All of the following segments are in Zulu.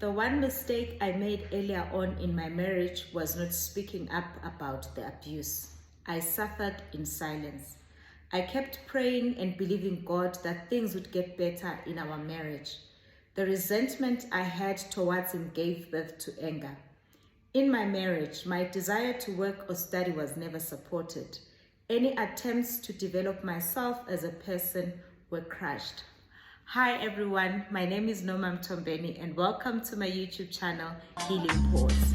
The one mistake I made earlier on in my marriage was not speaking up about the abuse. I suffered in silence. I kept praying and believing God that things would get better in our marriage. The resentment I had towards him gave birth to anger. In my marriage, my desire to work or study was never supported. Any attempts to develop myself as a person were crushed. Hi everyone, my name is Noma Mtombeni and welcome to my YouTube channel, Healing Pause.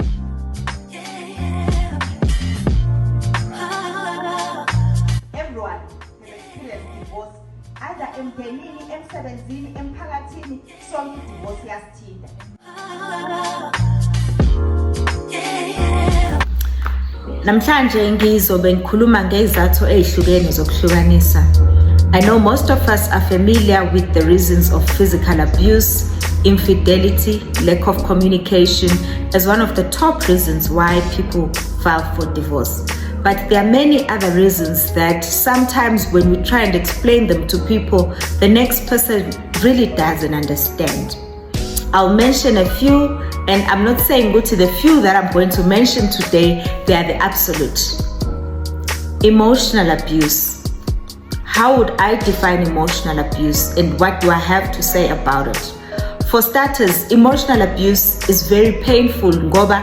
Everyone has experienced divorce, either emndenini, emsebenzini, emphakathini, sonke divorce iyasithinta. Namhlanje ngizobe ngikhuluma ngezizathu ezihlukene zokuhlukanisa. I know most of us are familiar with the reasons of physical abuse, infidelity, lack of communication as one of the top reasons why people file for divorce. But there are many other reasons that sometimes when we try and explain them to people, the next person really doesn't understand. I'll mention a few, and I'm not saying go to the few that I'm going to mention today, they are the absolute. Emotional abuse. How would I define emotional abuse and what do I have to say about it? For starters, emotional abuse is very painful ngoba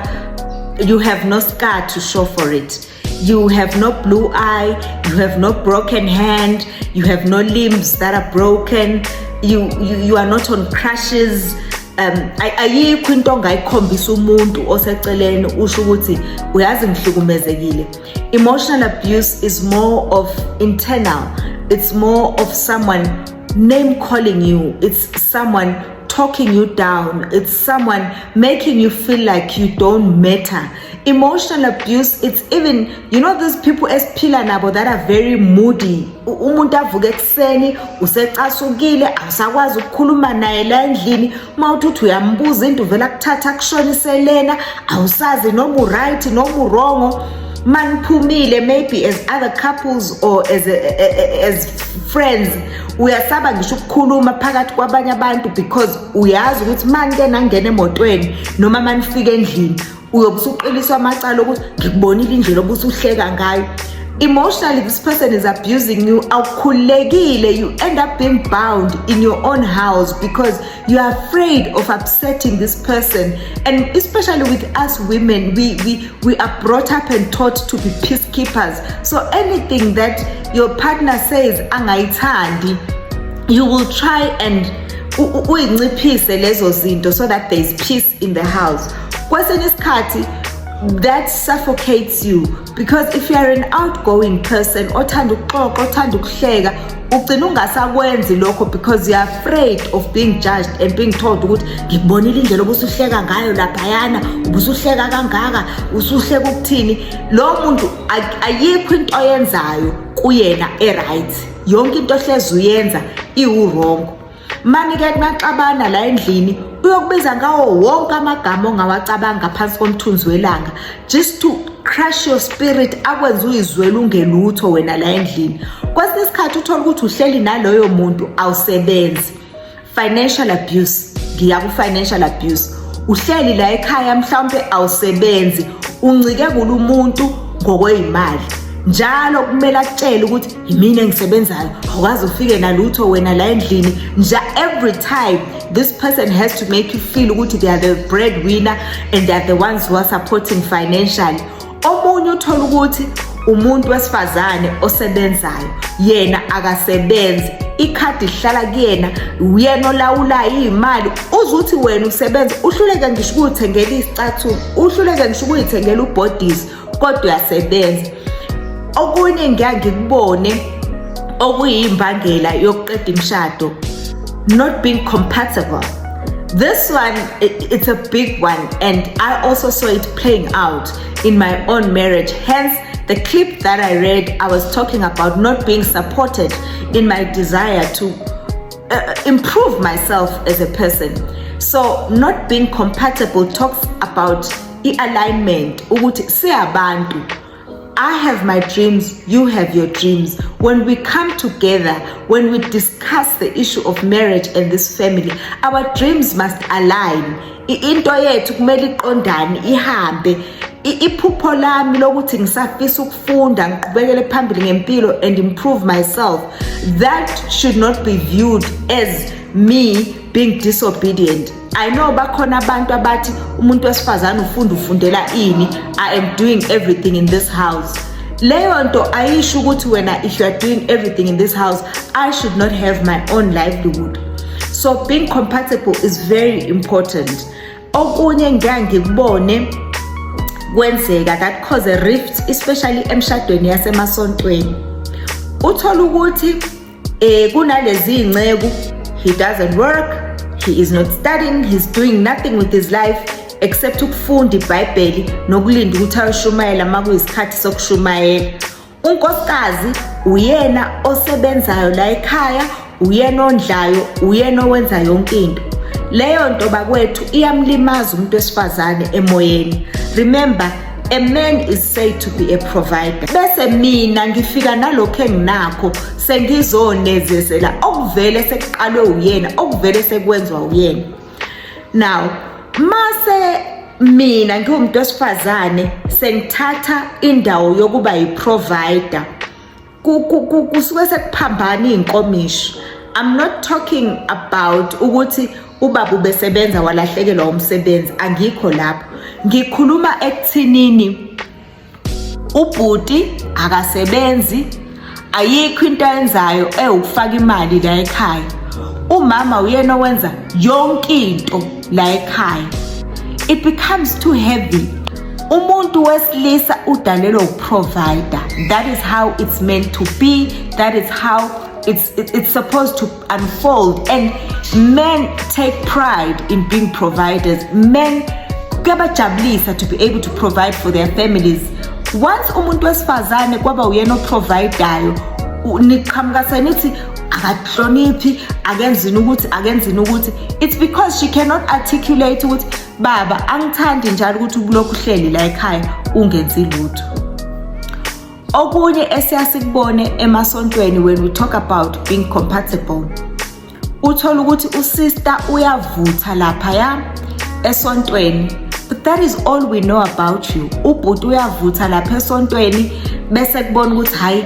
you have no scar to show for it. You have no blue eye, you have no broken hand, you have no limbs that are broken, you are not on crutches. Ayikho into ongayikhombisa umuntu oseceleni usho ukuthi uyazi ngihlukumezekile. Emotional abuse is more of internal. It's more of someone name calling you. It's someone talking you down. It's someone making you feel like you don't matter. Emotional abuse, it's even, you know, those people esiphila nabo that are very moody. Umuntu avuka ekseni usecasukile awusakwazi ukukhuluma naye la endlini mawuthi uyambuza into vela kuthatha kushoniselena awusazi noma uright noma uwrong. Maniphumile maybe as other couples or as friends uyasaba ngisho ukukhuluma phakathi kwabanye abantu because uyazi ukuthi manje nangena emotweni noma manifika endlini uyobusuqiliswa amacala ukuthi ngikubonile indlela obusuhleka ngayo. Emotionally, this person is abusing you. Awukhulekile, you end up being bound in your own house because you are afraid of upsetting this person. And especially with us women, we are brought up and taught to be peacekeepers. So anything that your partner says angayithandi, you will try and uyinciphise lezo zinto so that there is peace in the house. Kwesinye isikhathi that suffocates you because if you are an outgoing person othanda ukuxoxa othanda ukuhleka ugcina ungasakwenzi lokho because you are afraid of being judged and being told ukuthi ngikubonile indlela obusuhleka ngayo laphayana ubusuhleka kangaka usuhleka ukuthini. Lo muntu ayikho into oyenzayo kuyena eright, yonke into ohlezi uyenza iwrong. Mani-ke maxabana la endlini uyokubiza ngawo wonke amagama ongawacabanga ngaphansi komthunzi welanga just to crush your spirit, akwenza uyizwela ungelutho wena la endlini. Kwesinye isikhathi uthola ukuthi uhleli naloyo muntu awusebenzi. Financial abuse, ngiya ku-financial abuse. Uhleli la ekhaya mhlawumbe awusebenzi, uncike kulo umuntu ngokweyimali. Njalo kumele akutshele ukuthi yimina engisebenzayo awukazi ufike nalutho wena la endlini. Every time this person has to make you feel ukuthi they are the breadwinner and they are the ones who are supporting financially. Omunye uthola ukuthi umuntu wesifazane osebenzayo yena akasebenzi, ikhadi lihlala kuyena, uyena olawula imali. Uzuthi wena usebenza uhluleke ngisho ukuthengela isicathulo, uhluleke ngisho ukuyithengela ubhodisi kodwa uyasebenza. Okunye ngiyangikubone okuyimbangela yokuqeda imshado, not being compatible. This one, it's a big one, and I also saw it playing out in my own marriage. Hence, the clip that I read, I was talking about not being supported in my desire to improve myself as a person. So, not being compatible talks about the alignment. Ukuthi siyabantu. I have my dreams, you have your dreams. When we come together, when we discuss the issue of marriage and this family, our dreams must align. Into yethu kumele iqondane ihambe. Iphupho lami lokuthi ngisafisa ukufunda ngiqhubekele phambili ngempilo and improve myself, that should not be viewed as me being disobedient. I know bakhona abantu abathi umuntu wesifazane ufundela ini, I am doing everything in this house. Leyo nto ayisho ukuthi wena if you are doing everything in this house, I should not have my own livelihood. So being compatible is very important. Okunye ngikubone kwenzeka that cause a rift, especially emshadweni yasemasontweni. Uthola ukuthi kunalezi inceku, he doesn't work, he is not studying, he's doing nothing with his life except ukufunda iBhayibheli nokulinda ukuthi ayoshumayela makuyisikhathi sokushumayela. Unkosikazi uyena osebenzayo la ekhaya, uyena ondlayo, uyena owenza yonke into. Leyo nto bakwethu iyamlimaza umuntu wesifazane emoyeni. Remember, a man is said to be a provider. Bese mina ngifika nalokho enginakho sengizonezezela okuvele sekuqalwe uyena, okuvele sekwenzwa uyena. Now, mase mina ngiwumuntu wesifazane sengithatha indawo yokuba yiprovider, kusuke sekuphambana inkomisho. I'm not talking about ukuthi ubaba ubesebenza walahlekelwa umsebenzi, angikho lapho. Ngikhuluma ekuthinini ubhuti akasebenzi, ayikho into ayenzayo ukufaka imali la ekhaya. Umama uyena owenza yonke into la ekhaya. It becomes too heavy. Umuntu wesilisa udalelwe ukuprovider. That is how it's meant to be. That is how it's supposed to unfold. And men take pride in being providers. Men kuyabajabulisa to be able to provide for their families. Once umuntu wesifazane kwaba uyena oprovidayo, niqhamuka senithi akahloniphi, akenzini ukuthi, it's because she cannot articulate ukuthi baba angithandi njalo ukuthi ubulokhu uhleli la ekhaya ungenzi lutho. Okunye esiyasikubone emasontweni when we talk about being compatible, uthola ukuthi usister uyavutha lapha ya esontweni, but that is all we know about you. Ubhuti uyavutha lapha esontweni bese kubona ukuthi hayi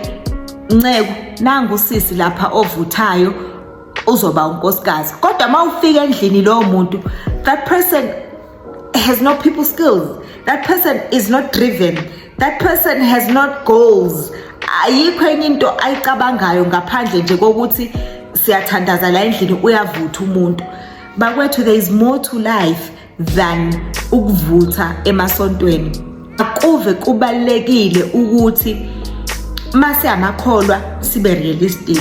Ncegu nangu usisi lapha ovuthayo uzoba unkosikazi. Kodwa mawufika endlini lo muntu, that person has no people skills. That person is not driven. That person has not goals. Ayikho enye into ayicabangayo ngaphandle nje kokuthi siyathandaza la endlini uyavutha umuntu. Bakwethu, there is more to life than ukuvutha emasontweni. Akuve kubalekile ukuthi mase amakholwa sibe realistic.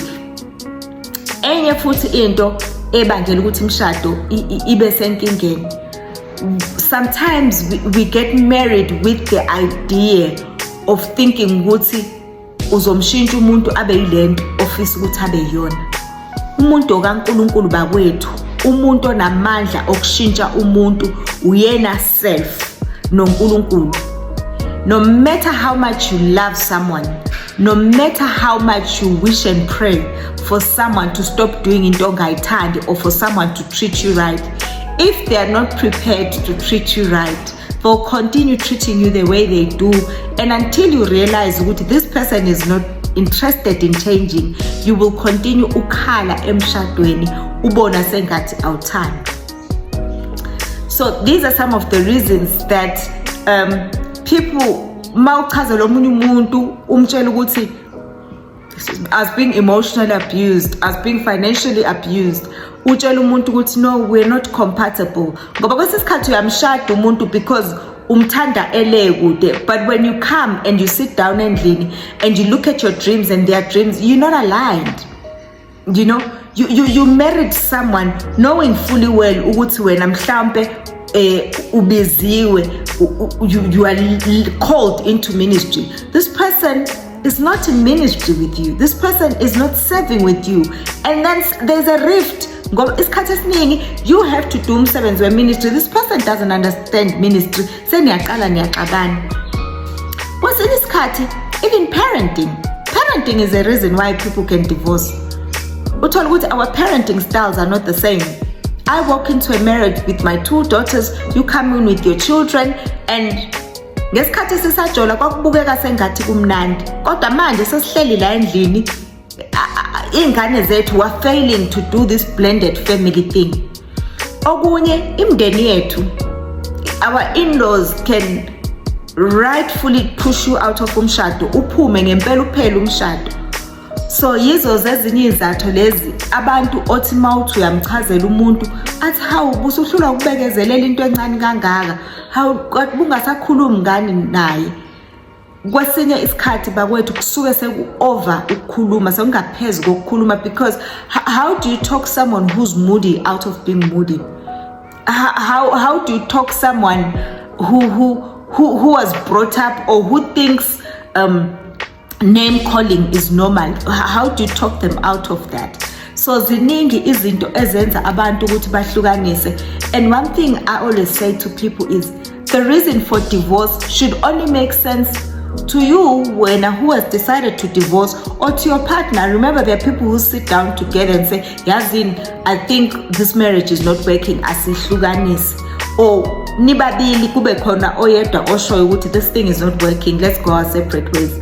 Enye futhi into ebangela ukuthi imshado ibe senkingeni. Sometimes we get married with the idea of thinking ukuthi uzomshintsha umuntu abe yilento ofisa ukuthi abe yona. Umuntu kaNkulunkulu bakwethu, umuntu onamandla okushintsha umuntu uyena self noNkulunkulu. No matter how much you love someone, no matter how much you wish and pray for someone to stop doing into ongayithandi or for someone to treat you right, if they are not prepared to treat you right, they'll continue treating you the way they do, and until you realize that this person is not interested in changing, you will continue ukhala emshadweni ubona sengathi awuthandi. So these are some of the reasons that people mawuchaza lo munye umuntu umtshela ukuthi as being emotionally abused, as being financially abused, utshela umuntu ukuthi no, we're not compatible. Ngoba kwesisikhathi uyamshada umuntu because umthanda ele kude, but when you come and you sit down endlini and you look at your dreams and their dreams, you're not aligned. You know, you married someone knowing fully well ukuthi wena mhlambe ubiziwe, you are called into ministry. This person is not in ministry with you. This person is not serving with you, and then there's a rift. Isikhathi esiningi you have to do umsebenzi we-ministry. This person doesn't understand ministry. Seniyaqala niyaxabana. Kwesinye isikhathi isikhathi even parenting is a reason why people can divorce. Uthola ukuthi our parenting styles are not the same. I walk into a marriage with my 2 daughters, you come in with your children, and ngesikhathi sisajola kwakubukeka sengathi kumnandi, kodwa manje sesihleli la endlini ingane zethu were failing to do this blended family thing. Okunye imndeni yethu, our in-laws can rightfully push you out of umshado, uphume ngempela uphela umshado. So yizo zezinye izathu lezi abantu othi mawuthi uyamchazela umuntu athi hawu busuhlula ukubekezelela into encane kangaka, hawu bungasakhulumi ngani naye. Kwesinye isikhathi bakwethu kusuke seku-over ukukhuluma, sekungaphezulu kokukhuluma, because how do you talk someone who's moody out of being moody? How do you talk someone who was brought up or who thinks name calling is normal? How do you talk them out of that? So ziningi izinto ezenza abantu ukuthi bahlukanise. And one thing I always say to people is the reason for divorce should only make sense to you when who has decided to divorce, or to your partner. Remember, there are people who sit down together and say, Yazin, I think this marriage is not working, asihlukanise. Or nibabili kube khona oyedwa oshoyo ukuthi this thing is not working, let's go our separate ways.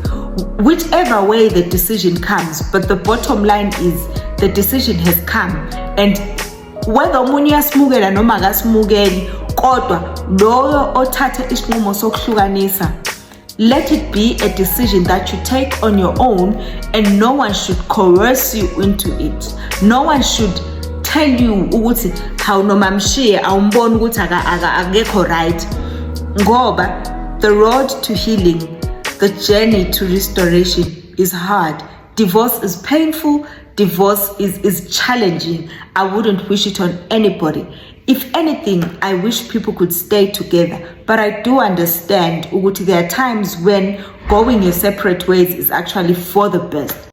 Whichever way the decision comes, but the bottom line is the decision has come, and whether umunye uyasimukela noma akasimukeli, kodwa loyo othatha isinqumo sokuhlukanisa, let it be a decision that you take on your own, and no one should coerce you into it. No one should tell you ukuthi how noma mshiye awumboni ukuthi akekho right. Ngoba the road to healing, the journey to restoration is hard. Divorce is painful. Divorce is challenging. I wouldn't wish it on anybody. If anything, I wish people could stay together. But I do understand ukuthi there are times when going your separate ways is actually for the best.